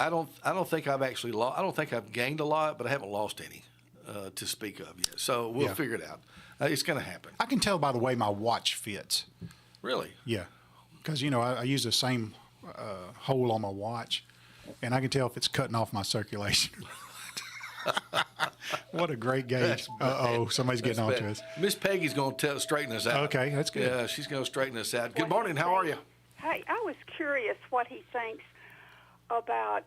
I don't think I've actually lost. I don't think I've gained a lot, but I haven't lost any to speak of yet. So we'll figure it out. It's going to happen. I can tell by the way my watch fits. Really? Yeah, because I use the same hole on my watch, and I can tell if it's cutting off my circulation. What a great gauge. Somebody's getting on to us. Miss Peggy's going to straighten us out. Okay, that's good. Yeah, she's going to straighten us out. Good morning. How are you? Hey, I was curious what he thinks about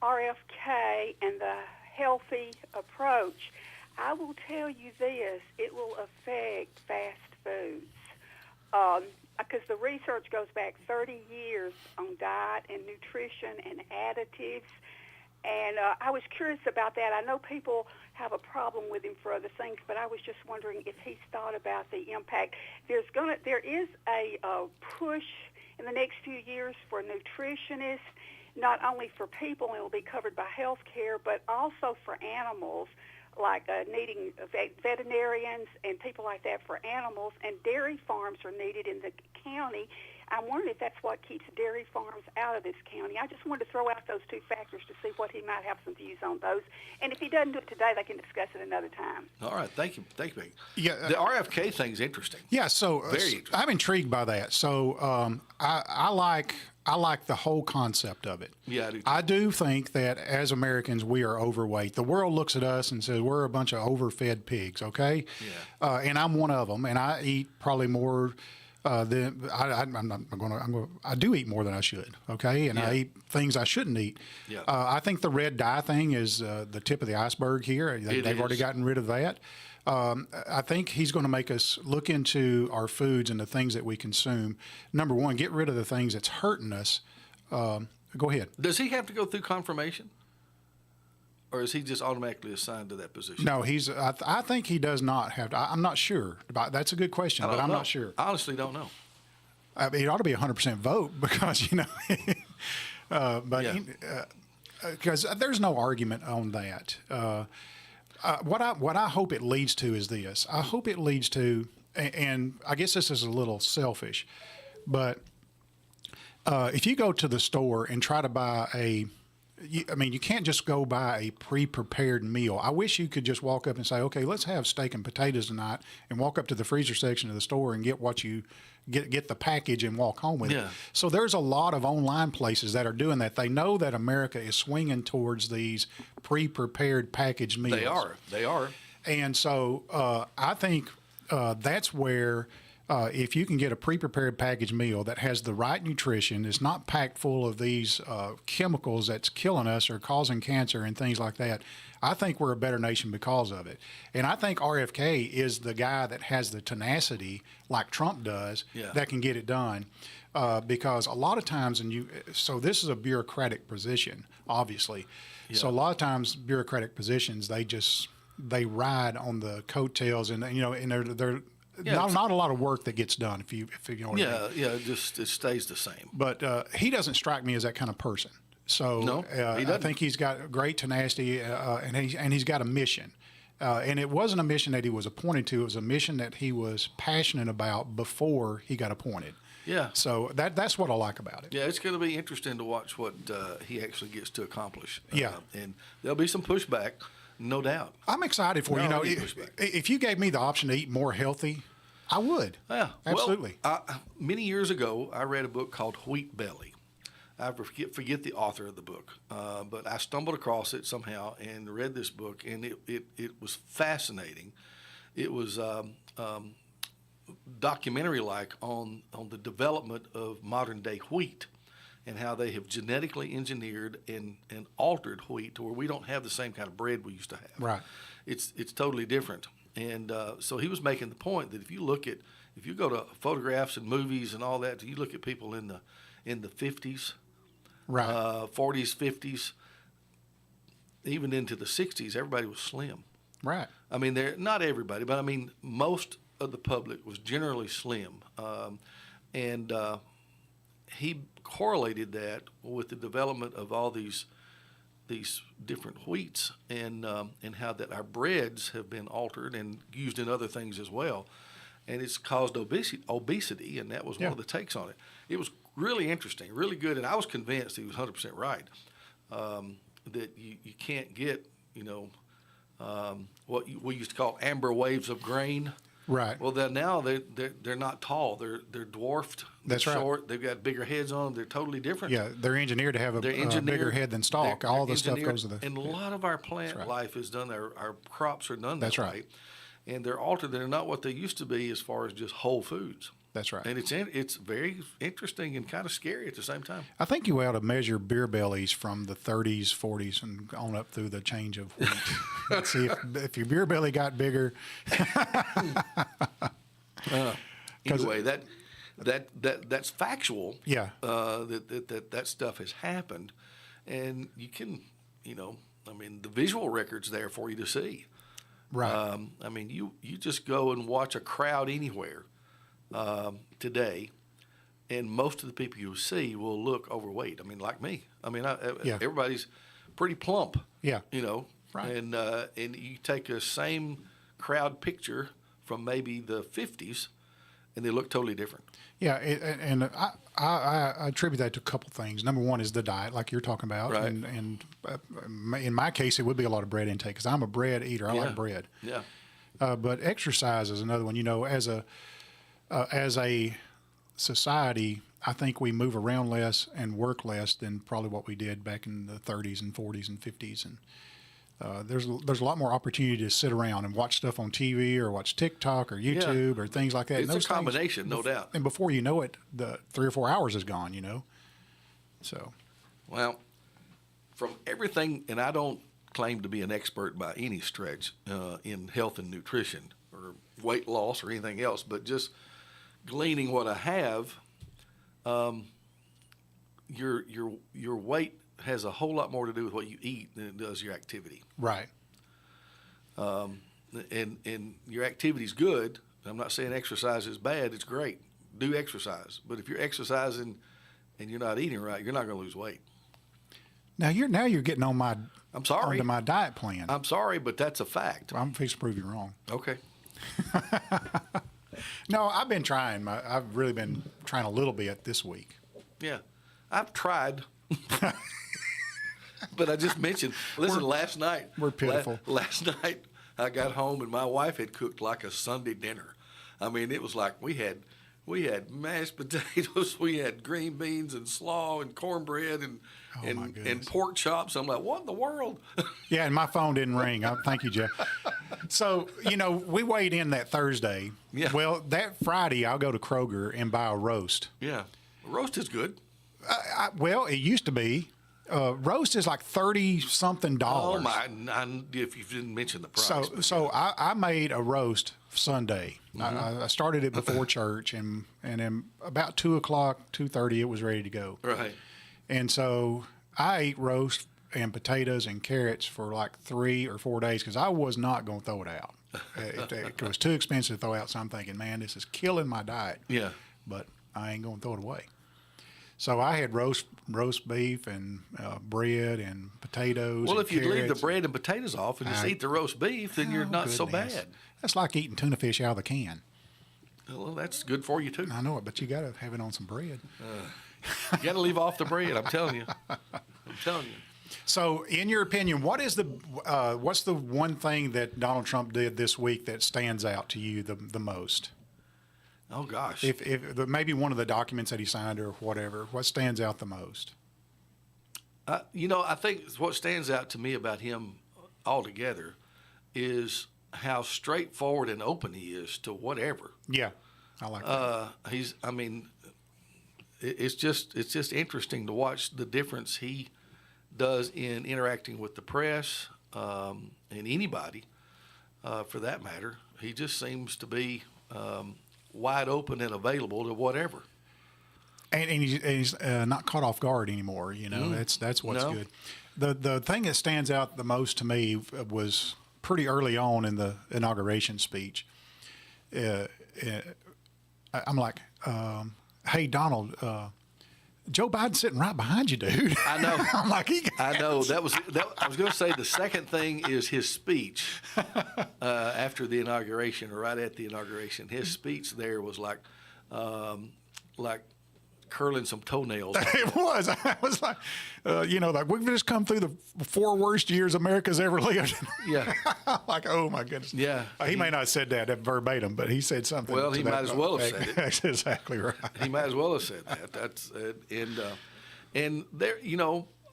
RFK and the healthy approach. I will tell you this, it will affect fast foods. Because the research goes back 30 years on diet and nutrition and additives. And I was curious about that. I know people have a problem with him for other things, but I was just wondering if he's thought about the impact. There is a push in the next few years for nutritionists, not only for people, and it will be covered by health care, but also for animals, like needing veterinarians and people like that for animals, and dairy farms are needed in the county. I'm wondering if that's what keeps dairy farms out of this county. I just wanted to throw out those two factors to see what he might have some views on those. And if he doesn't do it today, they can discuss it another time. All right. Thank you, Peggy. Yeah, the RFK thing is interesting. Yeah, so very interesting. I'm intrigued by that. So I like the whole concept of it. Yeah, I do too. I do think that as Americans, we are overweight. The world looks at us and says we're a bunch of overfed pigs, okay? Yeah. And I'm one of them, and I eat probably more than I do eat more than I should, okay? And I eat things I shouldn't eat. Yeah. I think the red dye thing is the tip of the iceberg here. They've already gotten rid of that. I think he's going to make us look into our foods and the things that we consume. Number one, get rid of the things that's hurting us. Go ahead. Does he have to go through confirmation? Or is he just automatically assigned to that position? No, I think he does not have to. I'm not sure. That's a good question, but I'm not sure. I honestly don't know. I mean, it ought to be 100% vote because, because there's no argument on that. What I hope it leads to is this. I hope it leads to, and I guess this is a little selfish, but if you go to the store and try to buy you can't just go buy a pre-prepared meal. I wish you could just walk up and say, okay, let's have steak and potatoes tonight, and walk up to the freezer section of the store and get what you get the package and walk home with it. So there's a lot of online places that are doing that. They know that America is swinging towards these pre-prepared packaged meals. They are. And so I think that's where if you can get a pre-prepared packaged meal that has the right nutrition, it's not packed full of these chemicals that's killing us or causing cancer and things like that, I think we're a better nation because of it. And I think RFK is the guy that has the tenacity, like Trump does, that can get it done. Because a lot of times, so this is a bureaucratic position, obviously. Yeah. So a lot of times, bureaucratic positions, they ride on the coattails, and they're not a lot of work that gets done, if you know what I mean. It stays the same. But he doesn't strike me as that kind of person. So no, he I think he's got great tenacity, and he's got a mission. And it wasn't a mission that he was appointed to; it was a mission that he was passionate about before he got appointed. Yeah. So that's what I like about it. Yeah, it's going to be interesting to watch what he actually gets to accomplish. Yeah. And there'll be some pushback. No doubt. I'm excited for if you gave me the option to eat more healthy, I would. Yeah, absolutely. Well, many years ago, I read a book called Wheat Belly. I forget the author of the book, but I stumbled across it somehow and read this book, and it was fascinating. It was documentary-like on the development of modern-day wheat, and how they have genetically engineered and altered wheat to where we don't have the same kind of bread we used to have. Right. It's totally different. And so he was making the point that if you go to photographs and movies and all that, you look at people in the 50s, right, 40s, 50s, even into the 60s, everybody was slim. Right. I mean, not everybody, but I mean most of the public was generally slim. He correlated that with the development of all these different wheats and how that our breads have been altered and used in other things as well, and it's caused obesity, and that was one of the takes on it. It was really interesting, really good, and I was convinced he was 100% right. that you can't get, what we used to call amber waves of grain. Right. Well, they're not tall. They're dwarfed. They're That's right. short. They've got bigger heads on them. They're totally different. Yeah, they're engineered to have a bigger head than stalk. All the stuff goes to the. And a lot of our plant right. life is done. Our crops are done That's that right. way, and they're altered. They're not what they used to be as far as just whole foods. That's right. And it's very interesting and kind of scary at the same time. I think you ought to measure beer bellies from the 30s, 40s, and on up through the change of wheat. And see if your beer belly got bigger. Anyway, that's factual. Yeah. That stuff has happened, and you can, the visual record's there for you to see. Right. You just go and watch a crowd anywhere today, and most of the people you see will look overweight. Like me. Yeah. Everybody's pretty plump. Yeah. Right. And you take a same crowd picture from maybe the 50s, and they look totally different. Yeah, and I attribute that to a couple things. Number one is the diet, like you're talking about, Right. and in my case, it would be a lot of bread intake because I'm a bread eater. I like bread. Yeah. But exercise is another one. As a society, I think we move around less and work less than probably what we did back in the 30s and 40s and 50s. And there's a lot more opportunity to sit around and watch stuff on TV or watch TikTok or YouTube or things like that. It's and those a combination, no doubt. And before you know it, the 3 or 4 hours is gone. So. Well, from everything, and I don't claim to be an expert by any stretch in health and nutrition or weight loss or anything else, but just gleaning what I have, your weight has a whole lot more to do with what you eat than it does your activity. Right. And your activity's good. I'm not saying exercise is bad. It's great. Do exercise. But if you're exercising and you're not eating right, you're not going to lose weight. Now you're getting on my. I'm sorry. Onto my diet plan. I'm sorry, but that's a fact. I'm fixing to prove you wrong. Okay. No, I've been trying. I've really been trying a little bit this week. Yeah. I've tried. But I just mentioned, listen, last night. We're pitiful. Last night I got home and my wife had cooked like a Sunday dinner. It was like we had mashed potatoes, we had green beans and slaw and cornbread and pork chops. I'm like, what in the world? Yeah, and my phone didn't ring. Thank you, Jeff. So, we weighed in that Thursday. Yeah. Well, that Friday, I'll go to Kroger and buy a roast. Yeah. Roast is good. Well, it used to be. Roast is like $30-something. Oh, my. If you didn't mention the price. So I made a roast Sunday. Mm-hmm. I started it before church, and then about 2 o'clock, 2:30, it was ready to go. Right. And so I ate roast and potatoes and carrots for like 3 or 4 days because I was not going to throw it out. It was too expensive to throw out. So I'm thinking, man, this is killing my diet. Yeah. But I ain't going to throw it away. So I had roast beef and bread and potatoes. Well, and if you leave the carrots. bread and potatoes off and just eat the roast beef, then you're not so Goodness. bad. That's like eating tuna fish out of the can. Well, that's good for you too. I know it, but you got to have it on some bread. You got to leave off the bread. I'm telling you. So, in your opinion, what's the one thing that Donald Trump did this week that stands out to you the most? Oh gosh. If maybe one of the documents that he signed or whatever, what stands out the most? I think what stands out to me about him altogether is how straightforward and open he is to whatever. Yeah, I like that. It's just interesting to watch the difference he does in interacting with the press and anybody, for that matter. He just seems to be wide open and available to whatever. And he's not caught off guard anymore. That's what's No. good. The thing that stands out the most to me was pretty early on in the inauguration speech. I'm like, hey, Donald, Joe Biden's sitting right behind you, dude. I know. I'm like, I know. I was going to say the second thing is his speech after the inauguration or right at the inauguration. His speech there was like curling some toenails. It was. I was like, like we've just come through the 4 worst years America's ever lived. Yeah. Like, oh my goodness. Yeah. He may not have said that verbatim, but he said something. Well, to he that might as well have effect. said it. That's exactly right. He might as well have said that. That's and there,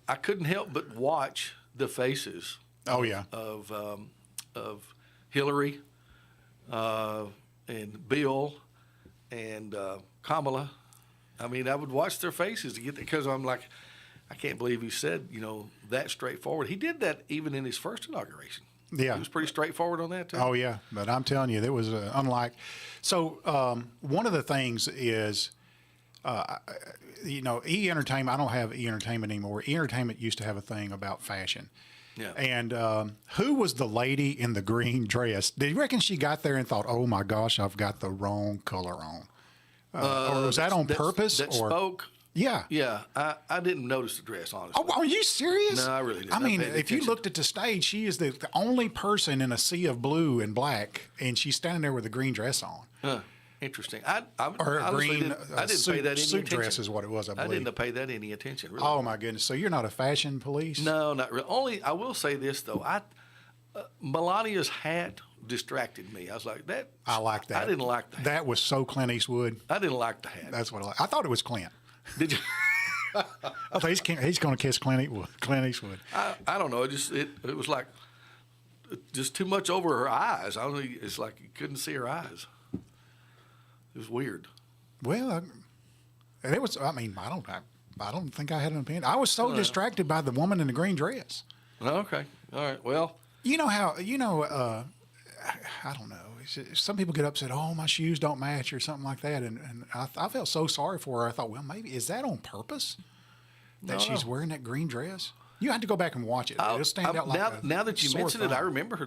I couldn't help but watch the faces Oh yeah. of Hillary and Bill and Kamala. I mean, I would watch their faces to get there because I'm like, I can't believe he said, that straightforward. He did that even in his first inauguration. Yeah. He was pretty straightforward on that too. Oh yeah, but I'm telling you, there was unlike. So one of the things is, E Entertainment. I don't have E Entertainment anymore. E Entertainment used to have a thing about fashion. Yeah. And who was the lady in the green dress? Did you reckon she got there and thought, "Oh my gosh, I've got the wrong color on"? Or was that on purpose? That or spoke. yeah. Yeah, I didn't notice the dress, honestly. Oh, are you serious? No, I really didn't. I I mean, paid if you attention. looked at the stage, she is the only person in a sea of blue and black, and she's standing there with a green dress on. Huh. Interesting. I Or a honestly green I didn't pay that any suit attention. dress is what it was, I I believe. didn't pay that any attention. Really. Oh, my goodness. So you're not a fashion police? No, not really. Only I will say this though. Melania's hat distracted me. I was like that. I like that. I didn't like the hat. That was so Clint Eastwood. I didn't like the hat. That's what I thought it was Clint. Did you? I thought he's going to kiss Clint Eastwood. I don't know. It was like just too much over her eyes. I don't know. It's like you couldn't see her eyes. It was weird. Well, it was. I mean, I don't think I had an opinion. I was so distracted by the woman in the green dress. Oh, okay. All right. Well. You know how I don't know. Some people get upset. Oh, my shoes don't match or something like that, and I felt so sorry for her. I thought, well, maybe is that on purpose that she's wearing that green dress? You had to go back and watch it. It'll stand out like now that you sore mention it, I thumb. remember her.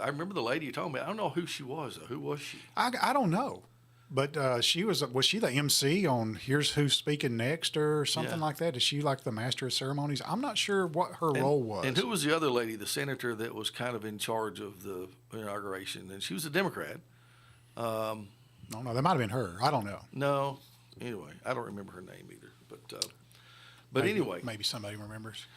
I remember the lady you told me. I don't know who she was. Though. Who was she? I don't know. But she was she the MC on Here's Who's Speaking Next or something like that? Is she like the master of ceremonies? I'm not sure what her role was. And who was the other lady, the senator that was kind of in charge of the inauguration? And she was a Democrat. No, that might have been her. I don't know. No. Anyway, I don't remember her name either. But anyway. Maybe somebody remembers.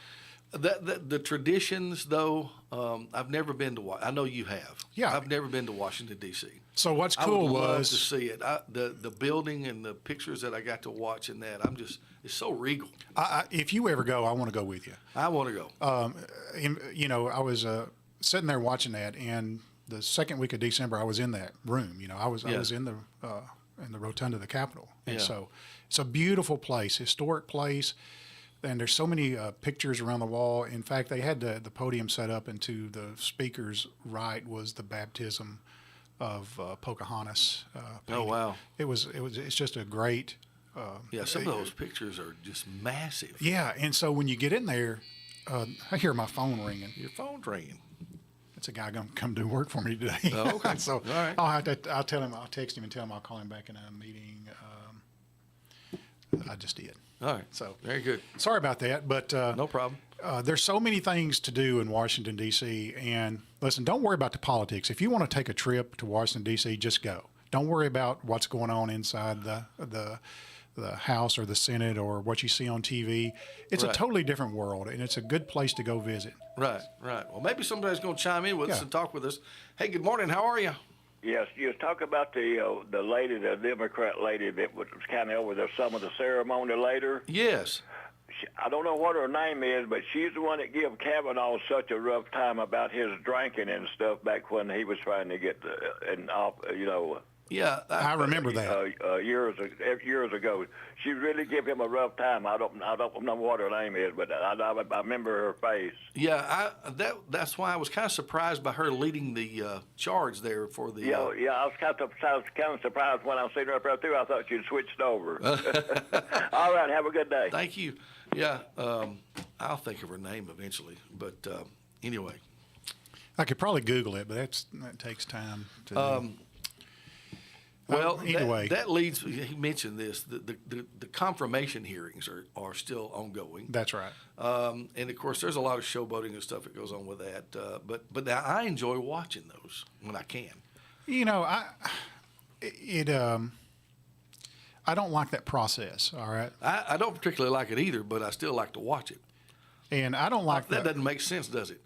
The traditions, though, I've never been to. I know you have. Yeah. I've never been to Washington D.C. So what's I cool would love was to see it. The building and the pictures that I got to watch in that. It's so regal. if you ever go, I want to go with you. I want to go. I was sitting there watching that, and the second week of December, I was in that room. I was in the rotunda of the Capitol, and so it's a beautiful place, historic place. And there's so many pictures around the wall. In fact, they had the podium set up, and to the speaker's right was the baptism of Pocahontas. Oh wow! It's just a great. Some of those pictures are just massive. Yeah, and so when you get in there, I hear my phone ringing. Your phone's ringing. It's a guy going to come do work for me today. Oh, okay. So all right. I'll tell him. I'll text him and tell him I'll call him back in a meeting. I just did. All right. So very good. Sorry about that, but No problem. there's so many things to do in Washington D.C. And listen, don't worry about the politics. If you want to take a trip to Washington D.C., just go. Don't worry about what's going on inside the House or the Senate or what you see on TV. It's a Right. totally different world, and it's a good place to go visit. Right. Well, maybe somebody's going to chime in with us Yeah. and talk with us. Hey, good morning. How are you? Yes, you talk about the lady, the Democrat lady that was kind of over some of the ceremony later. Yes. I don't know what her name is, but she's the one that gave Kavanaugh such a rough time about his drinking and stuff back when he was trying to get Yeah. I remember that. years ago. She really gave him a rough time. I don't know what her name is, but I remember her face. Yeah. That's why I was kind of surprised by her leading the charge there for the. I was kind of surprised when I was seeing her up there too. I thought she'd switched over. All right, have a good day. Thank you. Yeah. I'll think of her name eventually, but anyway. I could probably Google it, but that takes time to do. Well, anyway, that leads. He mentioned this. The confirmation hearings are still ongoing. That's right. And of course, there's a lot of showboating and stuff that goes on with that. But now I enjoy watching those when I can. I don't like that process. All right, I don't particularly like it either, but I still like to watch it. and I don't like That doesn't make sense, does it?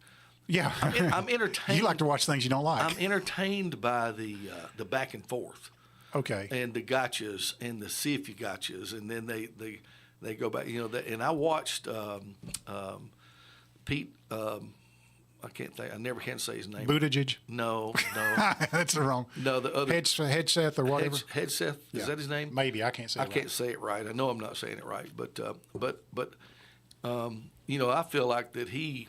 Yeah, I'm entertained. You like to watch things you don't like. I'm entertained by the back and forth. Okay. And the gotchas and the see if you gotchas, and then they go back. And I watched Pete. I can't think. I never can say his name. Buttigieg. No. That's the wrong. No, the other Headseth or whatever. Headseth. Yeah. Is that his name? Maybe I can't say. I it right. can't say it right. I know I'm not saying it right, but I feel like that he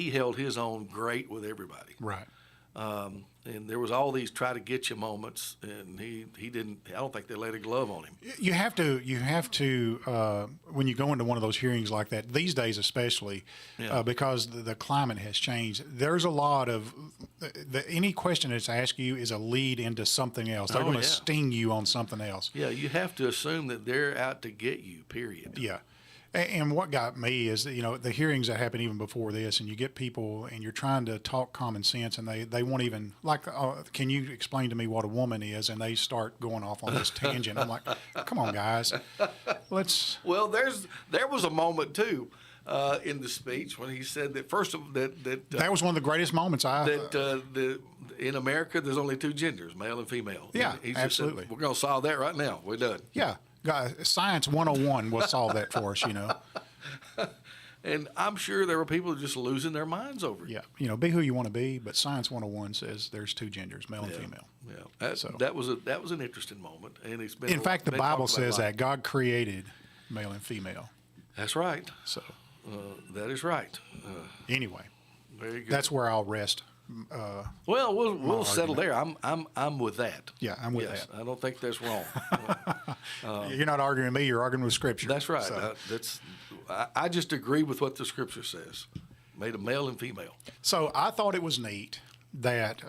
held his own great with everybody. Right. And there was all these try to get you moments, and he didn't. I don't think they laid a glove on him. You have to when you go into one of those hearings like that these days, especially because the climate has changed. There's a lot of any question that's asked you is a lead into something else. They're going to sting you on something else. Yeah, you have to assume that they're out to get you. Period. Yeah. And what got me is that, the hearings that happen even before this, and you get people and you're trying to talk common sense, and they won't even can you explain to me what a woman is? And they start going off on this tangent. I'm like, come on, guys, let's. Well, there was a moment too in the speech when he said that that was one of the greatest moments in America there's only two genders, male and female. Yeah, he absolutely. Said, we're going to solve that right now. We're done. Yeah. Science 101 will solve that for us, And I'm sure there were people just losing their minds over it. Yeah, be who you want to be, but Science 101 says there's two genders, male and female. Yeah, that was an interesting moment, and it's been. In fact, the Bible says that God created male and female. That's right. So that is right. Anyway, very good. that's where I'll rest. Well, we'll settle there. I'm with that. Yeah, I'm with that. I don't think that's wrong. You're not arguing with me. You're arguing with Scripture. That's right. So. I just agree with what the Scripture says. Made a male and female. So I thought it was neat that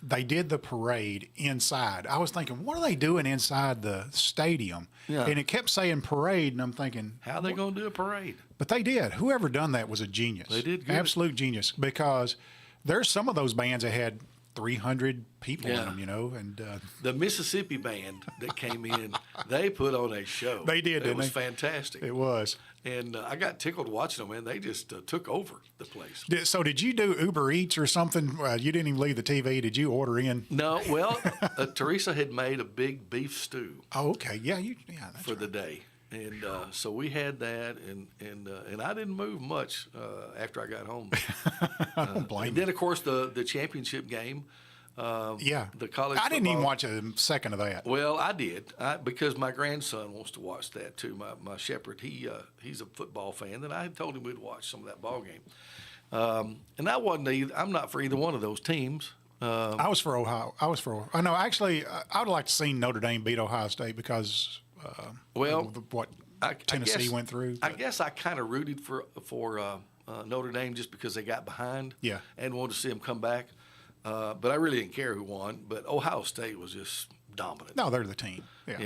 they did the parade inside. I was thinking, what are they doing inside the stadium? Yeah. And it kept saying parade, and I'm thinking, how are they going to do a parade? But they did. Whoever done that was a genius. They did good. Absolute genius, because there's some of those bands that had 300 people in them, and the Mississippi band that came in, they put on a show. They did. It was fantastic. It was. And I got tickled watching them, man. They just took over the place. So did you do Uber Eats or something? You didn't even leave the TV. Did you order in? No. Well, Teresa had made a big beef stew. Oh, okay. Yeah, that's for the day. And so we had that, and I didn't move much after I got home. I don't blame and then, of course, the championship game. The college. I didn't even watch a second of that. Well, I did because my grandson wants to watch that too. My shepherd, he's a football fan, and I had told him we'd watch some of that ball game. And I wasn't either. I'm not for either one of those teams. I was for Ohio. No, actually, I would like to see Notre Dame beat Ohio State because. What Tennessee went through. I guess I kind of rooted for Notre Dame just because they got behind. Yeah. And wanted to see them come back. But I really didn't care who won. But Ohio State was just dominant. No, they're the team. Yeah.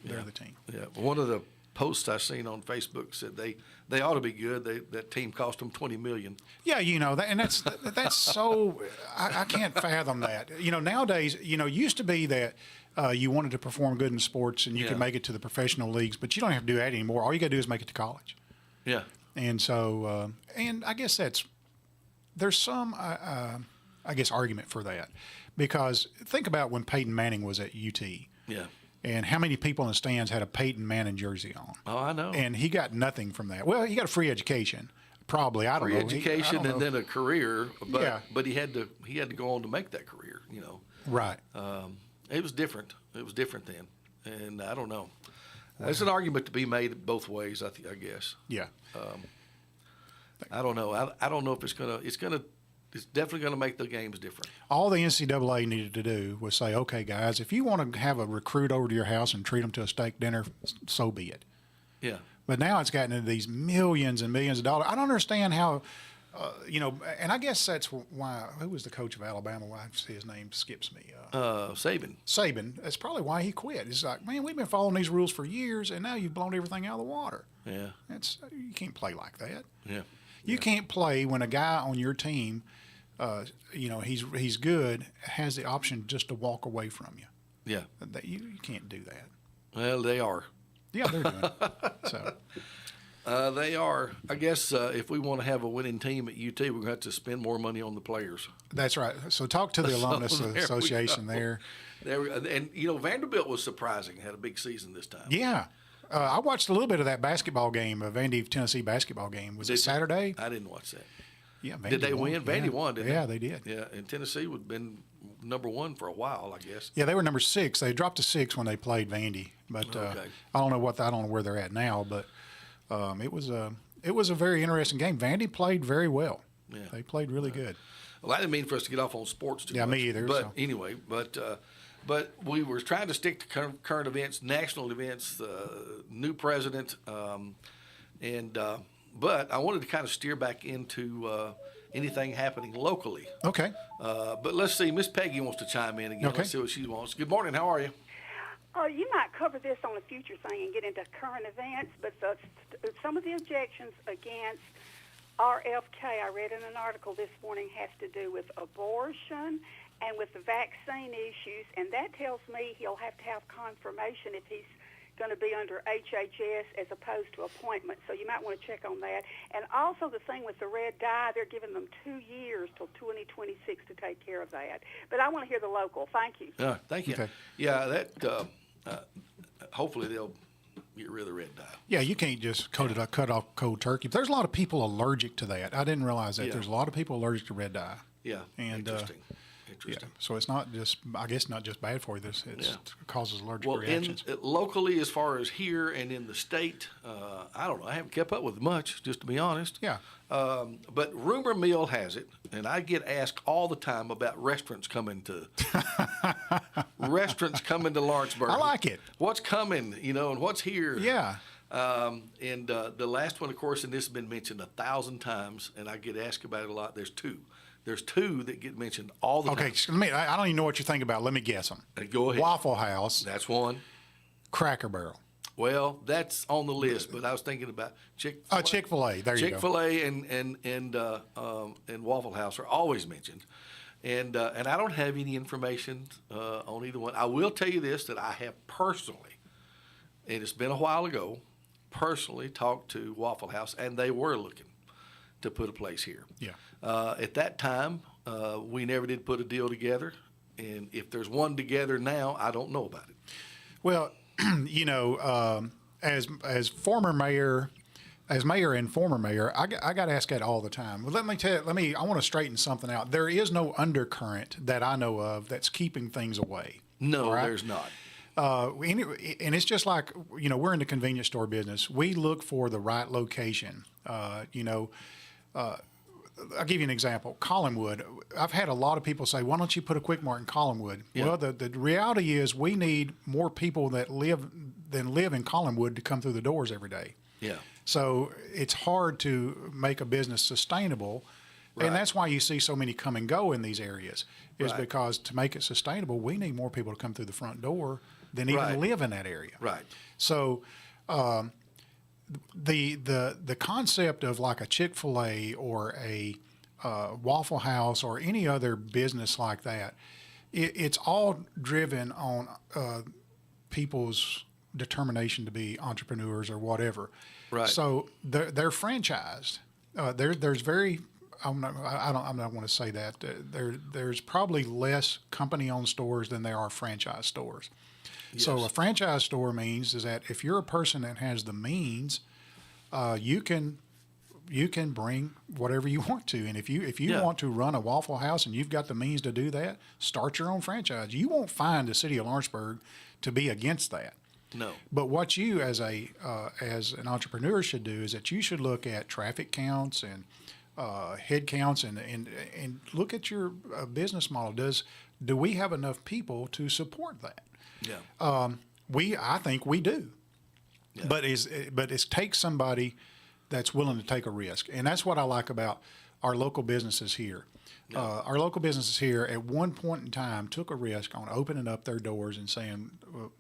They're Yeah. the team. Yeah. One of the posts I seen on Facebook said they ought to be good. That team cost them $20 million. Yeah, and that's so I can't fathom that. Nowadays, used to be that you wanted to perform good in sports and you could make it to the professional leagues, but you don't have to do that anymore. All you got to do is make it to college. Yeah. And so, and I guess there's some, I guess, argument for that, because think about when Peyton Manning was at UT. Yeah. And how many people in the stands had a Peyton Manning jersey on? Oh, I know. And he got nothing from that. Well, he got a free education, probably. I don't know. Free education and then a career. But, but he had to go on to make that career. Right. It was different. It was different then, and I don't know. There's an argument to be made both ways. I guess. Yeah. I don't know. I don't know if it's definitely gonna make the games different. All the NCAA needed to do was say, okay, guys, if you want to have a recruit over to your house and treat them to a steak dinner, so be it. Yeah. But now it's gotten into these millions and millions of dollars. I don't understand how, and I guess that's why, who was the coach of Alabama? Why his name skips me? Saban. Saban. That's probably why he quit. It's like, man, we've been following these rules for years, and now you've blown everything out of the water. Yeah. You can't play like that. Yeah. You can't play when a guy on your team, he's good, has the option just to walk away from you. Yeah. You can't do that. Well, they are. Yeah, they're doing it. So. They are. I guess if we want to have a winning team at UT, we're going to have to spend more money on the players. That's right. So talk to the Alumnus Association there. And, Vanderbilt was surprising. Had a big season this time. Yeah. I watched a little bit of that basketball game, Vandy, Tennessee basketball game. Was it Saturday? I didn't watch that. Yeah, Vandy did they won. won? Vandy won, didn't they? Yeah, they did. Yeah, and Tennessee would have been number one for a while, I guess. Yeah, they were number 6. They dropped to 6 when they played Vandy. But Okay. I don't know where they're at now, but it was a very interesting game. Vandy played very well. Yeah. They played really good. Well, I didn't mean for us to get off on sports too much. Yeah, me either, But so. anyway, but we were trying to stick to current events, national events, new president, but I wanted to kind of steer back into anything happening locally. Okay. But let's see, Miss Peggy wants to chime in again. Okay. Let's see what she wants. Good morning. How are you? You might cover this on a future thing and get into current events, but some of the objections against RFK, I read in an article this morning, has to do with abortion and with the vaccine issues, and that tells me he'll have to have confirmation if he's going to be under HHS as opposed to appointment. So you might want to check on that. And also the thing with the red dye, they're giving them 2 years till 2026 to take care of that. But I want to hear the local. Thank you. Thank you. Okay. Yeah, that hopefully they'll get rid of the red dye. Yeah, you can't just cut off cold turkey. There's a lot of people allergic to that. I didn't realize that. Yeah. There's a lot of people allergic to red dye. Yeah, And, interesting. Yeah, Interesting. so it's not just, I guess, not just bad for you. It causes allergic Well, reactions. locally, as far as here and in the state, I don't know. I haven't kept up with much, just to be honest. Yeah. But rumor mill has it, and I get asked all the time about restaurants coming to Lawrenceburg. I like it. What's coming, and what's here? Yeah. And the last one, of course, and this has been mentioned 1,000 times, and I get asked about it a lot. There's two. There's two that get mentioned all the time. Okay, so I don't even know what you think about. Let me guess them. Go ahead. Waffle House, That's one. Cracker Barrel. Well, that's on the list, but I was thinking about Chick-fil-A. Chick-fil-A. There you go. Chick-fil-A and Waffle House are always mentioned, and I don't have any information on either one. I will tell you this, that I have personally, and it's been a while ago, personally talked to Waffle House, and they were looking to put a place here. Yeah. At that time, we never did put a deal together, and if there's one together now, I don't know about it. Well, as former mayor, as mayor and former mayor, I got asked that all the time. Well, I want to straighten something out. There is no undercurrent that I know of that's keeping things away. No, right? there's not. And it's just like, we're in the convenience store business. We look for the right location. I'll give you an example. Collinwood. I've had a lot of people say, why don't you put a Quick Mart in Collinwood? Yeah. Well, the reality is we need more people that live in Collinwood to come through the doors every day. Yeah. So it's hard to make a business sustainable. Right. And that's why you see so many come and go in these areas, is Right. because to make it sustainable, we need more people to come through the front door than even Right. live in that area. Right. So the concept of like a Chick-fil-A or a Waffle House or any other business like that, it's all driven on people's determination to be entrepreneurs or whatever. Right. So they're franchised. There's very I'm not want to say that there's probably less company-owned stores than there are franchise stores. So a franchise store means is that if you're a person that has the means, you can bring whatever you want to, and if you Yeah. want to run a Waffle House and you've got the means to do that, start your own franchise. You won't find the city of Lawrenceburg to be against that. No. But what you as an entrepreneur should do is that you should look at traffic counts and head counts and look at your business model. Do we have enough people to support that? Yeah. I think we do. Yeah. But it takes somebody that's willing to take a risk, and that's what I like about our local businesses here. Yeah. Our local businesses here at one point in time took a risk on opening up their doors and saying,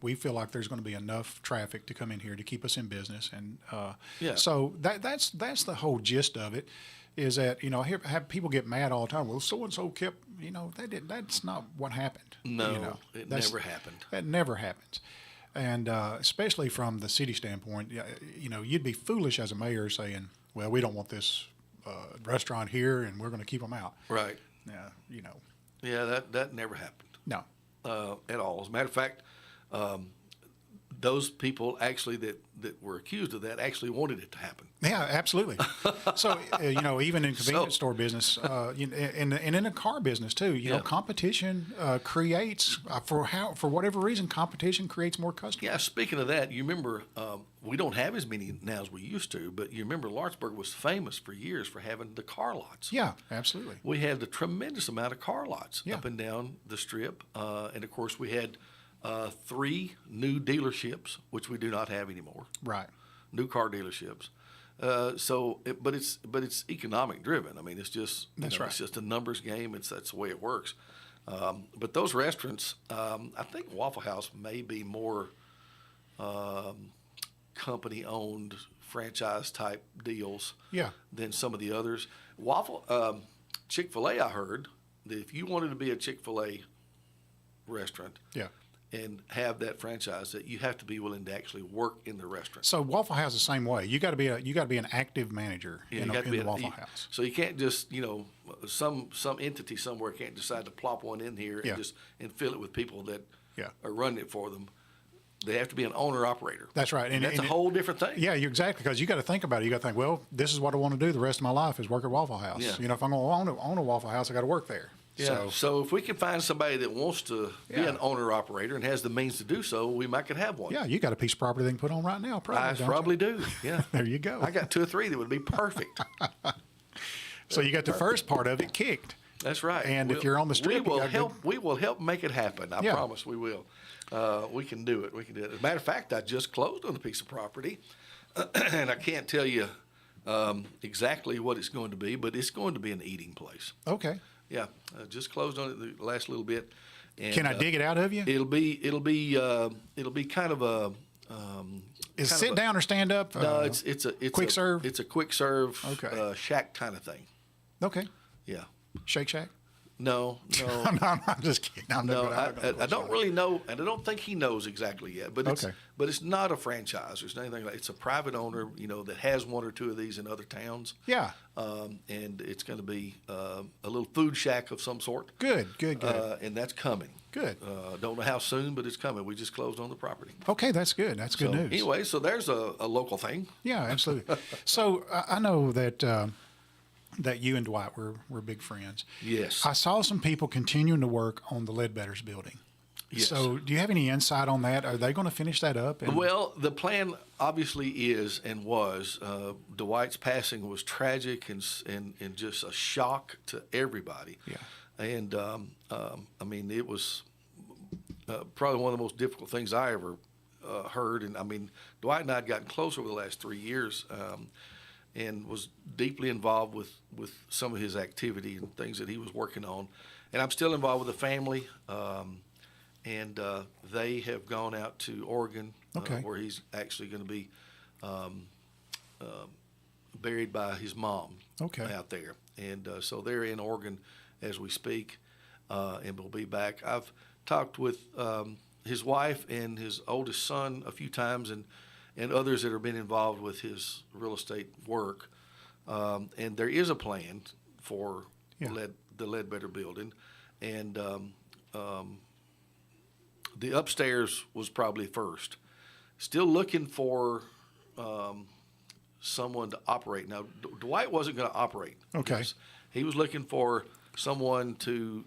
we feel like there's going to be enough traffic to come in here to keep us in business. And Yeah. so that's the whole gist of it. is that, you know, I have people get mad all the time. Well, so-and-so kept, you know, that's not what happened. No, you know, it never happened. That never happens. And especially from the city standpoint, you know, you'd be foolish as a mayor saying, well, we don't want this restaurant here and we're going to keep them out. Right. Yeah, you know. Yeah, that never happened. No. At all. As a matter of fact, those people actually that were accused of that actually wanted it to happen. Yeah, absolutely. So, you know, even in convenience store business, and in the car business too, you know, competition creates, for whatever reason, competition creates more customers. Yeah, speaking of that, you remember, we don't have as many now as we used to, but you remember Lawrenceburg was famous for years for having the car lots. Yeah, absolutely. We had a tremendous amount of car lots Yeah. up and down the strip. And of course, we had 3 new dealerships, which we do not have anymore. Right. New car dealerships. But it's economic driven. I mean, it's just That's right. It's just a numbers game. That's the way it works. But those restaurants, I think Waffle House may be more company owned franchise type deals. Yeah. Than some of the others. Chick-fil-A, I heard that if you wanted to be a Chick-fil-A restaurant, Yeah. and have that franchise, that you have to be willing to actually work in the restaurant. So Waffle House the same way. You got to be an active manager in the Waffle you- House. So you can't just, you know, some entity somewhere can't decide to plop one in here Yeah. and fill it with people that Yeah. are running it for them. They have to be an owner operator. That's right. And that's a whole different thing. Yeah, you're exactly, because you got to think about it. You got to think, well, this is what I want to do the rest of my life is work at Waffle House. Yeah. You know, if I'm going to own a Waffle House, I got to work there. Yeah. So if we can find somebody that wants to be Yeah. an owner operator and has the means to do so, we might could have one. Yeah, you got a piece of property they can put on right now. Probably, I don't you? probably do. Yeah. There you go. I got 2 or 3 that would be perfect. So you got the first part of it kicked. That's right. And if you're on the strip, we you will gotta help. We will help make it happen. I Yeah. promise we will. We can do it. We can do it. As a matter of fact, I just closed on a piece of property, and I can't tell you exactly what it's going to be, but it's going to be an eating place. Okay. Yeah, I just closed on it the last little bit. And, Can I dig it out of you? It'll be kind of a. Is kind sit of a- down or stand up? No, it's a quick serve? It's a quick serve. Okay. Shack kind of thing. Okay. Yeah. Shake Shack? No. No, I'm just kidding. I'm No, not gonna I don't really know, and I don't think he knows exactly yet. But Okay. it's not a franchise. There's anything like it's a private owner, you know, that has 1 or 2 of these in other towns. Yeah. And it's going to be a little food shack of some sort. Good. And that's coming. Good. Don't know how soon, but it's coming. We just closed on the property. Okay, that's good. That's good So, news. Anyway, so there's a local thing. Yeah, absolutely. So I know that that you and Dwight were big friends. Yes. I saw some people continuing to work on the Ledbetter's building. Yes. So do you have any insight on that? Are they going to finish that up? Well, the plan obviously is and was Dwight's passing was tragic and just a shock to everybody. Yeah. And I mean, it was probably one of the most difficult things I ever heard. And I mean, Dwight and I had gotten close over the last 3 years, and was deeply involved with some of his activity and things that he was working on. And I'm still involved with the family. And they have gone out to Oregon, Okay. where he's actually going to be buried by his mom Okay. out there. And so they're in Oregon as we speak, and we'll be back. I've talked with his wife and his oldest son a few times, and others that have been involved with his real estate work. And there is a plan for Yeah. the Ledbetter building. And the upstairs was probably first. Still looking for someone to operate. Now, Dwight wasn't going to operate. Okay. He was looking for someone to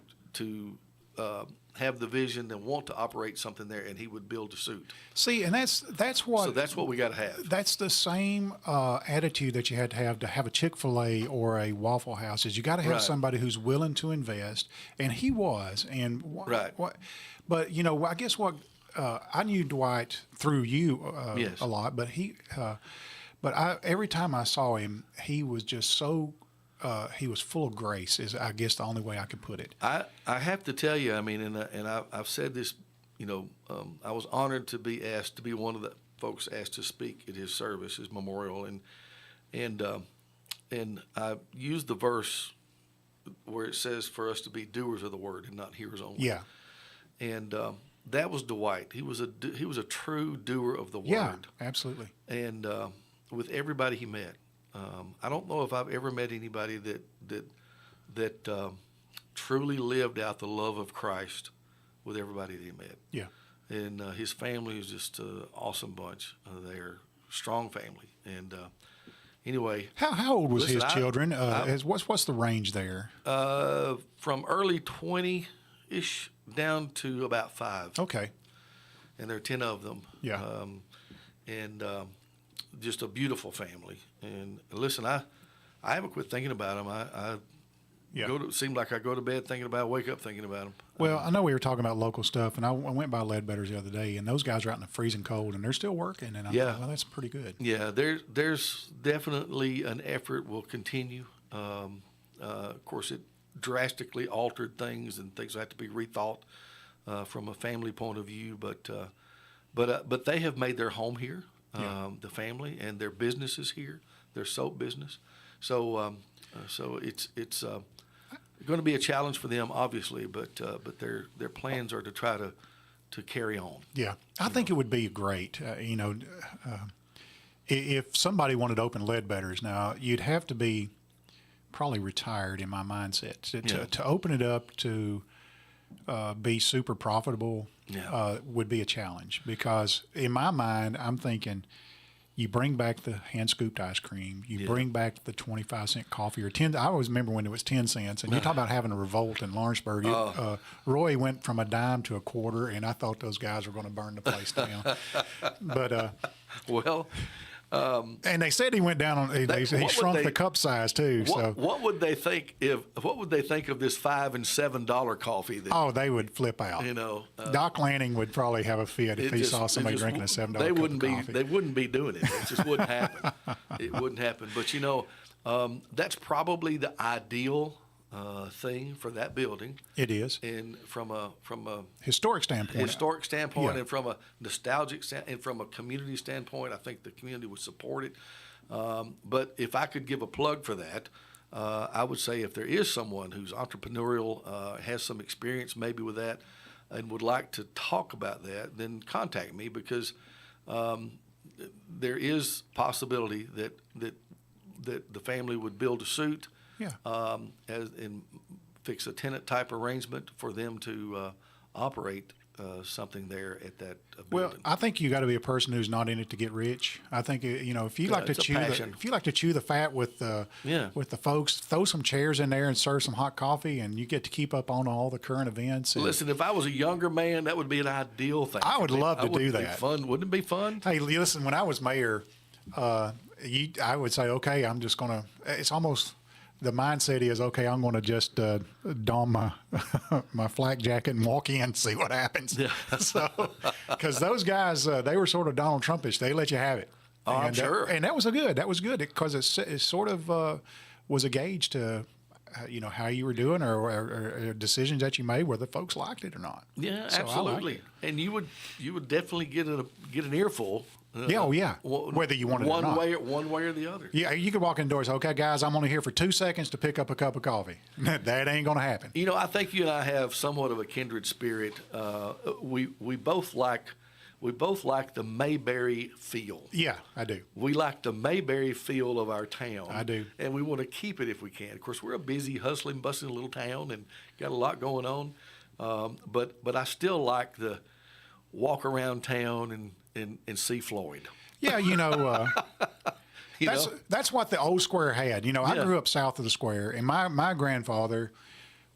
have the vision and want to operate something there, and he would build a suit. See, and that's what. So that's what we got to have. That's the same attitude that you had to have a Chick-fil-A or a Waffle House. Is you got to have Right. somebody who's willing to invest, and he was. And Right. But you know, I guess what I knew Dwight through you Yes. a lot, but every time I saw him, he was just so. He was full of grace. Is I guess the only way I could put it. I have to tell you, I mean, and I've said this, you know, I was honored to be asked to be one of the folks asked to speak at his service, his memorial, and I used the verse where it says for us to be doers of the word and not hearers only. Yeah. And that was Dwight. He was a true doer of the word. Yeah, absolutely. And with everybody he met, I don't know if I've ever met anybody that truly lived out the love of Christ with everybody that he met. Yeah. And his family is just an awesome bunch. They're a strong family. And anyway, How old was listen, his children? What's the range there? from early 20-ish down to about 5. Okay. And there are 10 of them. Yeah. And just a beautiful family. And listen, I haven't quit thinking about them. I Yeah. seemed like I go to bed thinking about, wake up thinking about them. Well, I know we were talking about local stuff, and I went by Ledbetter's the other day, and those guys are out in the freezing cold, and they're still working. And I Yeah. thought, well, that's pretty good. Yeah, there's definitely an effort will continue. Of course, it drastically altered things, and things have to be rethought from a family point of view. But they have made their home here, the family, and their business is here, their soap business. So it's going to be a challenge for them, obviously. But their plans are to try to carry on. Yeah, I think it would be great. If somebody wanted to open Ledbetter's now, you'd have to be probably retired in my mindset to open it up to be super profitable. Would be a challenge, because in my mind, I'm thinking you bring back the hand scooped ice cream, you bring back the 25-cent coffee or 10. I always remember when it was 10 cents, and you talk about having a revolt in Lawrenceburg. Roy went from a dime to a quarter, and I thought those guys were going to burn the place down. But Well, and they said he went down on. He shrunk the cup size too. What would they think of this $5 and $7 coffee? They would flip out. Doc Lanning would probably have a fit if he saw somebody drinking a $7 cup of coffee. They wouldn't be doing it. It just wouldn't happen. It wouldn't happen. But that's probably the ideal thing for that building. It is. And from a historic standpoint. Yeah. And from a nostalgic and from a community standpoint, I think the community would support it. But if I could give a plug for that, I would say if there is someone who's entrepreneurial, has some experience maybe with that, and would like to talk about that, then contact me, because there is possibility that the family would build a suite. Yeah. And fix a tenant type arrangement for them to operate something there at that building. Well, I think you got to be a person who's not in it to get rich. I think if you like to chew the fat with the folks, throw some chairs in there and serve some hot coffee, and you get to keep up on all the current events. Listen, if I was a younger man, that would be an ideal thing. I would love to do that. Fun, wouldn't it be fun? Hey, listen, when I was mayor, I would say, okay, I'm just gonna. It's almost. The mindset is, okay, I'm going to just don my flak jacket and walk in and see what happens. Yeah. So, because those guys, they were sort of Donald Trumpish. They let you have it. Oh, I'm sure. And that was good. That was good, because it sort of was a gauge to, how you were doing or decisions that you made, whether folks liked it or not. Yeah, so absolutely. And you would definitely get an earful. Whether you wanted it or not. One way or the other. Yeah, you could walk indoors. Okay, guys, I'm only here for 2 seconds to pick up a cup of coffee. That ain't going to happen. I think you and I have somewhat of a kindred spirit. We both like the Mayberry feel. Yeah, I do. We like the Mayberry feel of our town. I do. And we want to keep it if we can. Of course, we're a busy, hustling, bustling little town and got a lot going on. But I still like the walk around town and see Floyd. Yeah, that's what the old square had. I grew up south of the square, and my grandfather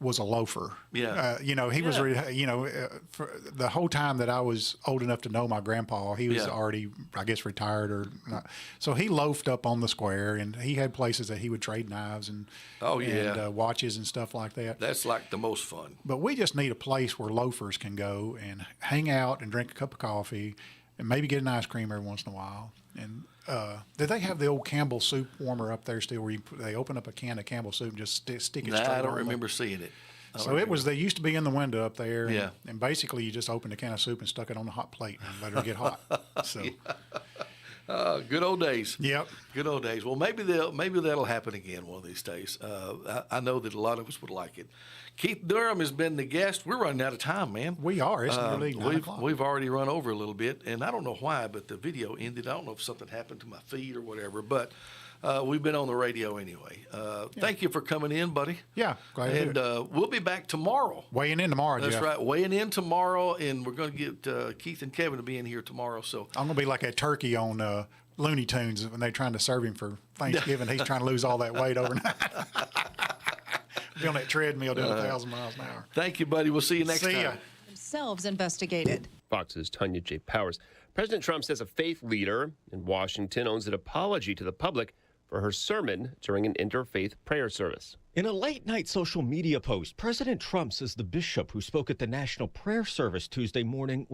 was a loafer. Yeah. He was, for the whole time that I was old enough to know my grandpa, he was already, I guess, retired or not. So he loafed up on the square, and he had places that he would trade knives and watches and stuff like that. That's like the most fun. But we just need a place where loafers can go and hang out and drink a cup of coffee and maybe get an ice cream every once in a while. And did they have the old Campbell soup warmer up there still, where they open up a can of Campbell soup and just stick it straight on? I don't remember seeing it. They used to be in the window up there. And basically you just opened a can of soup and stuck it on the hot plate and let it get hot. So Good old days. Yep. Good old days. Well, maybe that'll happen again one of these days. I know that a lot of us would like it. Keith Durham has been the guest. We're running out of time, man. We are. It's nearly 9 o'clock. We've already run over a little bit, and I don't know why, but the video ended. I don't know if something happened to my feed or whatever, but we've been on the radio anyway. Thank you for coming in, buddy. Yeah, glad to do And we'll be back tomorrow. Weighing in tomorrow, That's Jeff. right, weighing in tomorrow, and we're going to get Keith and Kevin to be in here tomorrow. So I'm going to be like a turkey on Looney Tunes when they're trying to serve him for Thanksgiving. He's trying to lose all that weight overnight. Be on that treadmill doing 1,000 miles an hour. thank you, buddy. We'll see you next See ya. time. Themselves investigated. Fox's Tanya J. Powers. President Trump says a faith leader in Washington owes an apology to the public for her sermon during an interfaith prayer service. In a late-night social media post, President Trump says the bishop who spoke at the National Prayer Service Tuesday morning was